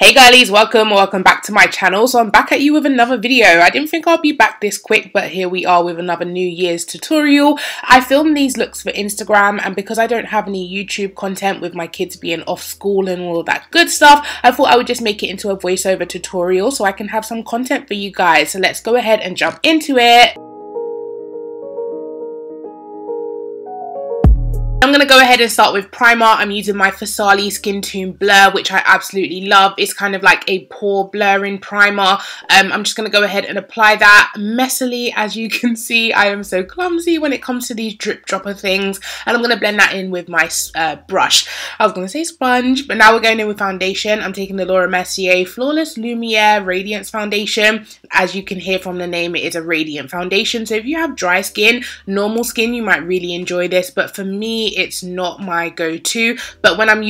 Hey girlies, welcome back to my channel. So I'm back at you with another video. I didn't think I'd be back this quick, but here we are with another New Year's tutorial. I filmed these looks for Instagram, and because I don't have any YouTube content with my kids being off school and all of that good stuff, I thought I would just make it into a voiceover tutorial so I can have some content for you guys. So let's go ahead and jump into it. I'm going to go ahead and start with primer. I'm using my Fasali Skin Tone Blur, which I absolutely love. It's kind of like a pore blurring primer. I'm just going to go ahead and apply that messily. As you can see, I am so clumsy when it comes to these drip dropper things. And I'm going to blend that in with my brush. I was going to say sponge, but now we're going in with foundation. I'm taking the Laura Mercier Flawless Lumiere Radiance Foundation. As you can hear from the name, it is a radiant foundation. So if you have dry skin, normal skin, you might really enjoy this. But for me, it's not my go-to. But when I'm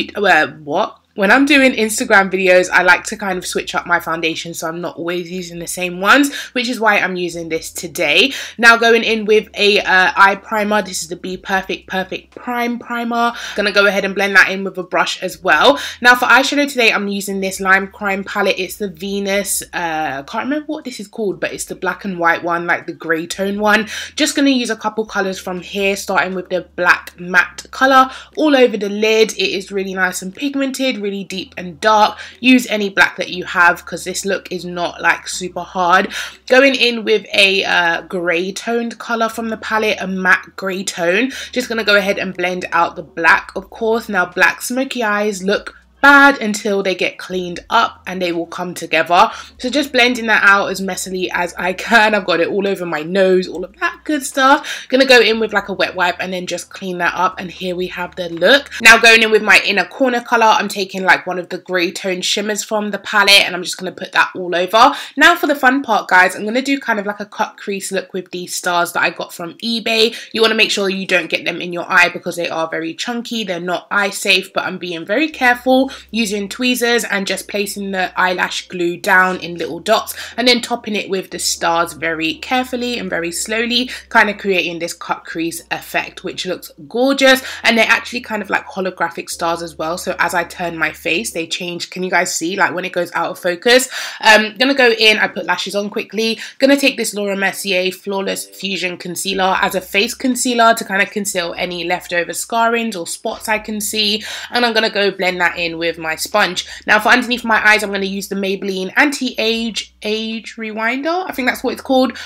when I'm doing Instagram videos, I like to kind of switch up my foundation, so I'm not always using the same ones, which is why I'm using this today. Now going in with a eye primer. This is the Be Perfect Prime Primer. Gonna go ahead and blend that in with a brush as well. Now for eyeshadow today, I'm using this Lime Crime palette. It's the Venus, can't remember what this is called, but it's the black and white one, like the grey tone one. Just gonna use a couple colours from here, starting with the black matte colour all over the lid. It is really nice and pigmented, really deep and dark. Use any black that you have because this look is not like super hard. Going in with a grey toned color from the palette, a matte grey tone. Just gonna go ahead and blend out the black, of course. Now black smoky eyes look bad until they get cleaned up and they will come together. So just blending that out as messily as I can. I've got it all over my nose, all of that good stuff. Gonna go in with like a wet wipe and then just clean that up, and here we have the look. Now going in with my inner corner color, I'm taking like one of the grey tone shimmers from the palette and I'm just gonna put that all over. Now for the fun part, guys, I'm gonna do kind of like a cut crease look with these stars that I got from eBay. You want to make sure you don't get them in your eye because they are very chunky. They're not eye safe, but I'm being very careful using tweezers and just placing the eyelash glue down in little dots and then topping it with the stars very carefully and very slowly, kind of creating this cut crease effect, which looks gorgeous. And they're actually kind of like holographic stars as well, so as I turn my face they change. Can you guys see, like when it goes out of focus? Gonna go in, I put lashes on quickly. Gonna take this Laura Mercier Flawless Fusion Concealer as a face concealer to kind of conceal any leftover scarrings or spots I can see, and I'm gonna go blend that in with my sponge. Now for underneath my eyes, I'm going to use the Maybelline Anti-Age Rewinder, I think that's what it's called,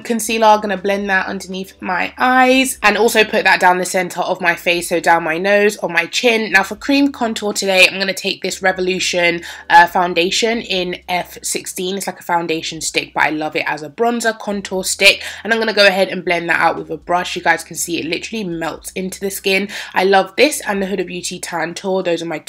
concealer. I'm going to blend that underneath my eyes and also put that down the center of my face, so down my nose, on my chin. Now for cream contour today, I'm going to take this Revolution foundation in F16. It's like a foundation stick, but I love it as a bronzer contour stick, and I'm going to go ahead and blend that out with a brush. You guys can see it literally melts into the skin. I love this and the Huda Beauty Tan Tour. Those are my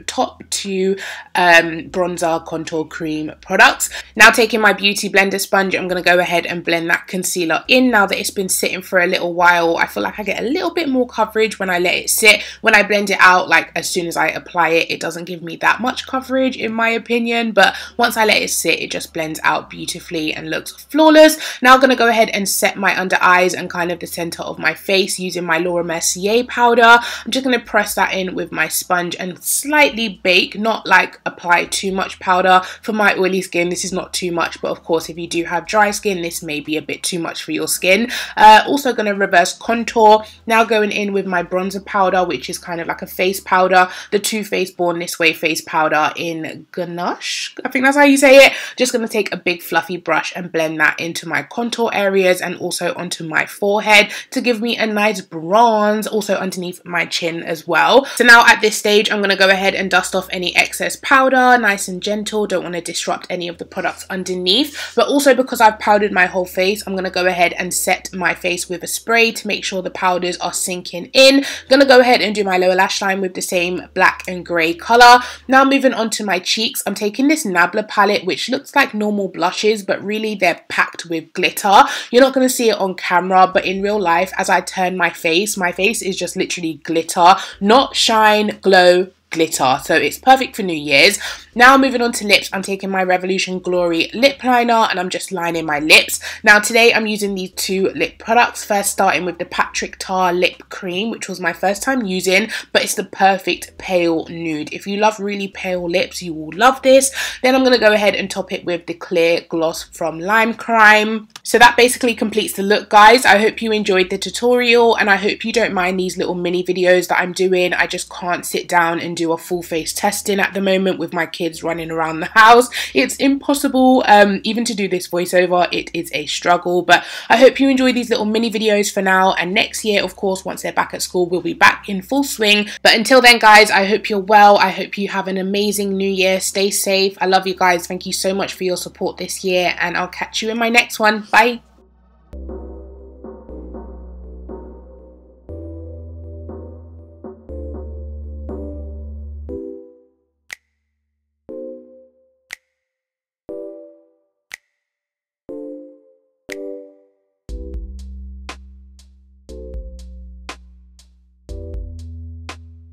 top two bronzer contour cream products. Now taking my beauty blender sponge, I'm going to go ahead and blend that concealer in. Now that it's been sitting for a little while, I feel like I get a little bit more coverage when I let it sit. When I blend it out, like as soon as I apply it, it doesn't give me that much coverage in my opinion, but once I let it sit, it just blends out beautifully and looks flawless. Now I'm going to go ahead and set my under eyes and kind of the center of my face using my Laura Mercier powder. I'm just going to press that in with my sponge and slightly bake, not like apply too much powder. For my oily skin, this is not too much, but of course if you do have dry skin, this may be a bit too much for your skin. Also going to reverse contour. Now going in with my bronzer powder, which is kind of like a face powder, the Too Faced Born This Way face powder in Ganache, I think that's how you say it. Just going to take a big fluffy brush and blend that into my contour areas and also onto my forehead to give me a nice bronze, also underneath my chin as well. So now at this stage, I'm going to go ahead and dust off any excess powder, nice and gentle. Don't want to disrupt any of the products underneath, but also because I've powdered my whole face, I'm going to go ahead and set my face with a spray to make sure the powders are sinking in. I'm going to go ahead and do my lower lash line with the same black and grey colour. Now moving on to my cheeks, I'm taking this Nabla palette, which looks like normal blushes, but really they're packed with glitter. You're not going to see it on camera, but in real life, as I turn my face is just literally glitter, not shine, glow, glitter, so it's perfect for New Year's. Now moving on to lips, I'm taking my Revolution Glory lip liner and I'm just lining my lips. Now today I'm using these two lip products, first starting with the Patrick Tar lip cream, which was my first time using, but it's the perfect pale nude. If you love really pale lips, you will love this. Then I'm going to go ahead and top it with the clear gloss from Lime Crime. So that basically completes the look, guys. I hope you enjoyed the tutorial and I hope you don't mind these little mini videos that I'm doing. I just can't sit down and do a full face testing at the moment with my kids running around the house. It's impossible even to do this voiceover. It is a struggle, but I hope you enjoy these little mini videos for now, and next year, of course, once they're back at school, we'll be back in full swing. But until then, guys, I hope you're well. I hope you have an amazing new year. Stay safe. I love you guys. Thank you so much for your support this year, and I'll catch you in my next one. Bye.